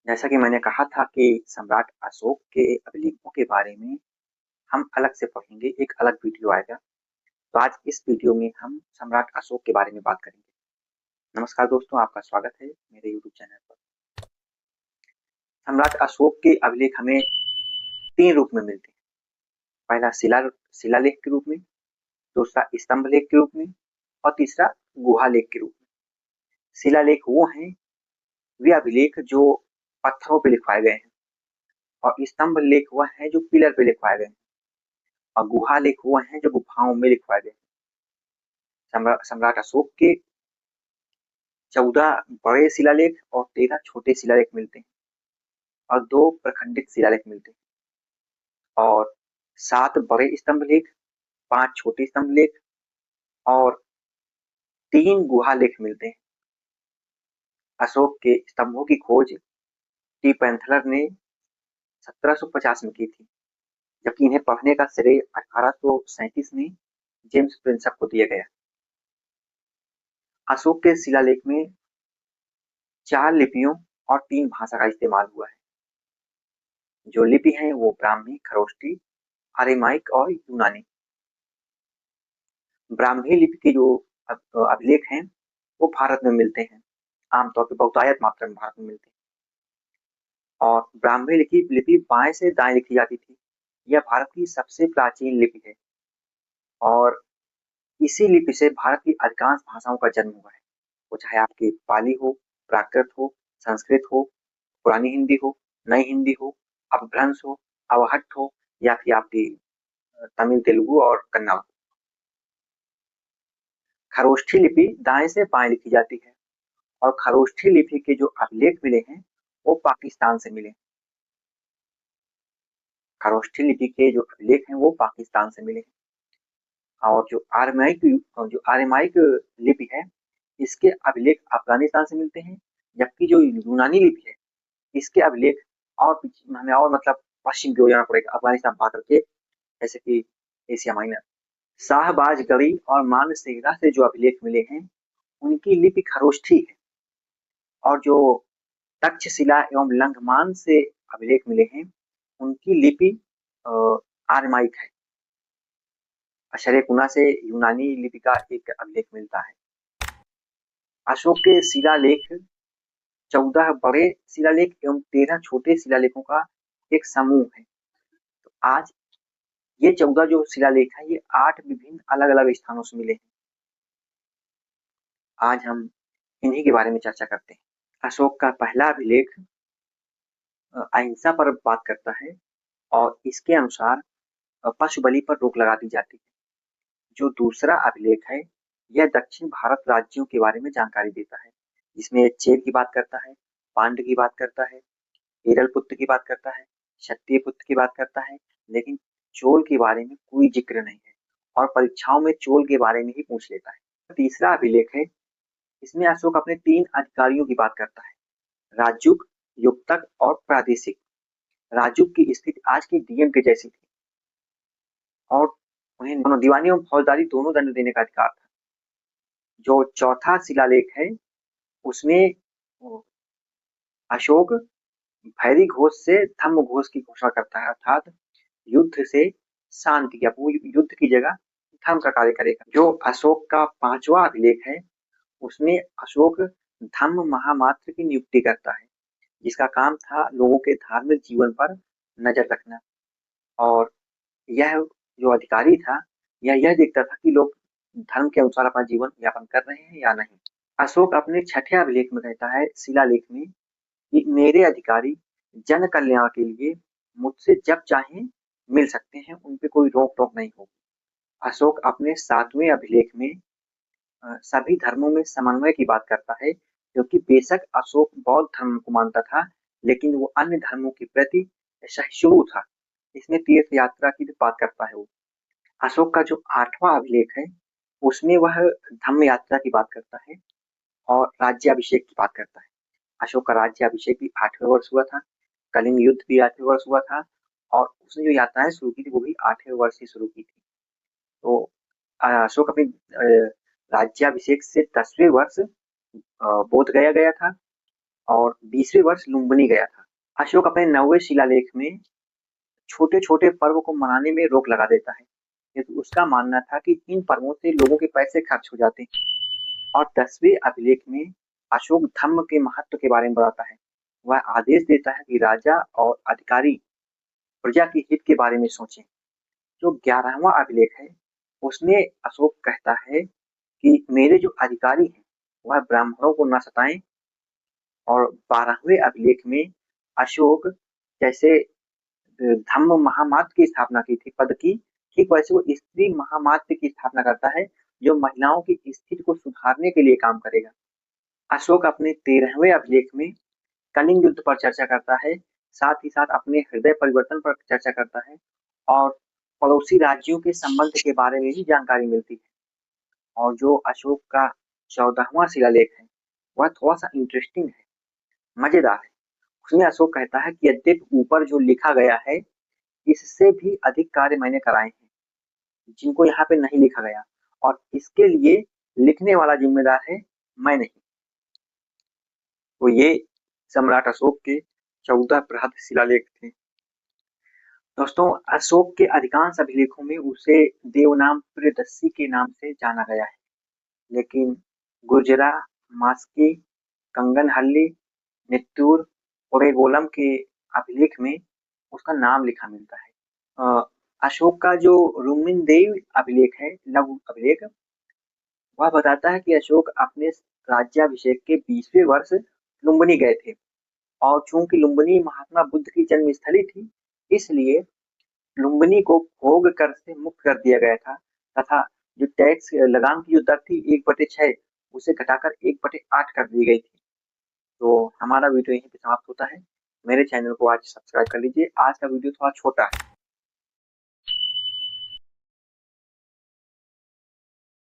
जैसा कि मैंने कहा था कि सम्राट अशोक के अभिलेखों के बारे में हम अलग से पढ़ेंगे, एक अलग वीडियो आएगा। तो आज इस वीडियो में हम सम्राट अशोक के बारे में बात करेंगे। नमस्कार दोस्तों, आपका स्वागत है मेरे यूट्यूब चैनल पर। सम्राट अशोक के अभिलेख हमें 3 रूप में मिलते हैं। पहला शिलालेख के रूप में, दूसरा स्तंभ लेख के रूप में और तीसरा गुहा लेख के रूप में। शिलालेख वो हैं वे अभिलेख जो पत्थरों पे लिखवाए गए हैं, और स्तंभ लेख वह है जो पिलर पे लिखवाए गए हैं, और गुहा लेख वो हैं जो गुफाओं में लिखवाए गए हैं। सम्राट अशोक के 14 बड़े शिलालेख और 13 छोटे शिलालेख मिलते हैं, और 2 प्रखंडित शिलालेख मिलते हैं, और 7 बड़े स्तंभ लेख, 5 छोटे स्तंभ लेख और 3 गुहा लेख मिलते हैं। अशोक के स्तंभों की खोज टी पैंथलर ने 1750 में की थी, जबकि इन्हें पढ़ने का श्रेय 1837 में जेम्स प्रिंसप को दिया गया। अशोक के शिलालेख में 4 लिपियों और 3 भाषा का इस्तेमाल हुआ है। जो लिपि है वो ब्राह्मी, खरोष्टी, अरेमाइक और यूनानी। ब्राह्मी लिपि के जो अभिलेख हैं वो भारत में मिलते हैं, आमतौर पर बहुतायत मात्रा में भारत में मिलते हैं। और ब्राह्मी लिपि बाएं से दाएं लिखी जाती थी। यह भारत की सबसे प्राचीन लिपि है, और इसी लिपि से भारत की अधिकांश भाषाओं का जन्म हुआ है। वो चाहे आपकी पाली हो, प्राकृत हो, संस्कृत हो, पुरानी हिंदी हो, नई हिंदी हो, अपभ्रंश हो, अवहट्ट हो, या फिर आपकी तमिल, तेलुगु और कन्नड़। खरोष्ठी लिपि दाएं से बाएं लिखी जाती है, और खरोष्ठी लिपि के जो अभिलेख मिले हैं वो पाकिस्तान से मिले। खरोष्ठी लिपि के जो अभिलेख हैं वो पाकिस्तान से मिले हैं। और जो आर्यमाइक लिपि है इसके अभिलेख अफगानिस्तान से मिलते हैं, जबकि जो यूनानी लिपि है इसके अभिलेख और हमें और मतलब पश्चिम की ओर जाना पड़ेगा, अफगानिस्तान पार करके, जैसे कि एशिया माइनर। शाहबाजगढ़ी और मानसेहरा से जो अभिलेख मिले हैं उनकी लिपि खरोष्ठी है, और जो तक्षशिला एवं लंघमान से अभिलेख मिले हैं उनकी लिपि आर्यमाइक है। अशरकुना से यूनानी लिपि का एक अभिलेख मिलता है। अशोक के शिलालेख 14 बड़े शिलालेख एवं 13 छोटे शिलालेखों का एक समूह है। तो आज ये 14 जो शिलालेख है ये 8 विभिन्न अलग अलग स्थानों से मिले हैं। आज हम इन्हीं के बारे में चर्चा करते हैं। अशोक का पहला अभिलेख अहिंसा पर बात करता है, और इसके अनुसार पशु बलि पर रोक लगा दी जाती है। जो दूसरा अभिलेख है यह दक्षिण भारत राज्यों के बारे में जानकारी देता है, जिसमें चेर की बात करता है, पांड्य की बात करता है, हिरलपुत्र की बात करता है, क्षत्रियपुत्र की बात करता है, लेकिन चोल के बारे में कोई जिक्र नहीं है, और परीक्षाओं में चोल के बारे में ही पूछ लेता है। तीसरा अभिलेख है, इसमें अशोक अपने 3 अधिकारियों की बात करता है, राजयुग, युक्तक और प्रादेशिक। राजयुग की स्थिति आज की डीएम के जैसी थी, और उन्हें दोनों दीवानी और फौजदारी दोनों दंड देने का अधिकार था। जो चौथा शिलालेख है उसमें अशोक भैरी घोष से धम्म घोष की घोषणा करता है, अर्थात युद्ध से शांति, या वो युद्ध की जगह धर्म का कार्य करेगा। जो अशोक का 5वां अभिलेख है उसमें अशोक धम्म महामात्र की नियुक्ति करता है, जिसका काम था लोगों के धार्मिक जीवन पर नजर रखना, और यह जो अधिकारी था यह देखता था कि लोग धर्म के अनुसार अपना जीवन यापन कर रहे हैं या नहीं। अशोक अपने 6ठे अभिलेख में कहता है, शिलालेख में, कि मेरे अधिकारी जन कल्याण के लिए मुझसे जब चाहें मिल सकते हैं, उन पे कोई रोक टोक नहीं होगी। अशोक अपने 7वें अभिलेख में सभी धर्मों में समन्वय की बात करता है, क्योंकि बेशक अशोक बौद्ध धर्म को मानता था, लेकिन वो अन्य धर्मों के प्रति सहिष्णु था। इसमें तीर्थ यात्रा की भी बात करता है वो। अशोक का जो 8वां अभिलेख है उसमें वह धम्म यात्रा की बात करता है और राज्याभिषेक की बात करता है। अशोक का राज्याभिषेक भी 8वें वर्ष हुआ था, कलिंग युद्ध भी 8वें वर्ष हुआ था, और उसने जो यात्राएं शुरू की थी वो भी 8वें वर्ष से शुरू की थी। तो अशोक अपने राज्याभिषेक से 10वें वर्ष बोध गया था, और 20वें वर्ष लुम्बिनी गया था। अशोक अपने 9वें शिलालेख में छोटे छोटे पर्व को मनाने में रोक लगा देता है, क्योंकि उसका मानना था कि इन पर्वों से लोगों के पैसे खर्च हो जाते हैं। और 10वें अभिलेख में अशोक धर्म के महत्व के बारे में बताता है। वह आदेश देता है कि राजा और अधिकारी प्रजा के हित के बारे में सोचें। जो 11वां अभिलेख है उसमें अशोक कहता है कि मेरे जो अधिकारी हैं वह ब्राह्मणों को न सताएं। और 12वें अभिलेख में अशोक जैसे धम्म महामात्र की स्थापना की थी पद की, ठीक वैसे वो स्त्री महामात्र की स्थापना करता है जो महिलाओं की स्थिति को सुधारने के लिए काम करेगा। अशोक अपने 13वें अभिलेख में कलिंग युद्ध पर चर्चा करता है, साथ ही साथ अपने हृदय परिवर्तन पर चर्चा करता है और पड़ोसी राज्यों के संबंध के बारे में भी जानकारी मिलती है। और जो अशोक का 14वां शिलालेख है वह थोड़ा सा इंटरेस्टिंग है, मजेदार है। उसमें अशोक कहता है कि यद्यपि ऊपर जो लिखा गया है इससे भी अधिक कार्य मैंने कराए हैं जिनको यहाँ पे नहीं लिखा गया, और इसके लिए लिखने वाला जिम्मेदार है, मैं नहीं। तो ये सम्राट अशोक के 14 बृहद शिलालेख थे। दोस्तों, अशोक के अधिकांश अभिलेखों में उसे देवनाम प्रियदर्शी के नाम से जाना गया है, लेकिन गुर्जरा, मास्की, कंगनहल्ली, नित्तूर और एगोलम के अभिलेख में उसका नाम लिखा मिलता है। अशोक का जो रुमिनदेव अभिलेख है, लघु अभिलेख, वह बताता है कि अशोक अपने राज्याभिषेक के 20वें वर्ष लुम्बिनी गए थे और चूंकि लुम्बिनी महात्मा बुद्ध की जन्मस्थली थी इसलिए लुम्बिनी को भोग कर से मुक्त कर दिया गया था तथा जो टैक्स लगान की जो दर थी 1/6 उसे घटाकर 1/8 कर दी गई थी। तो हमारा वीडियो यहीं पे समाप्त होता है। मेरे चैनल को आज सब्सक्राइब कर लीजिए। आज का वीडियो थोड़ा छोटा है।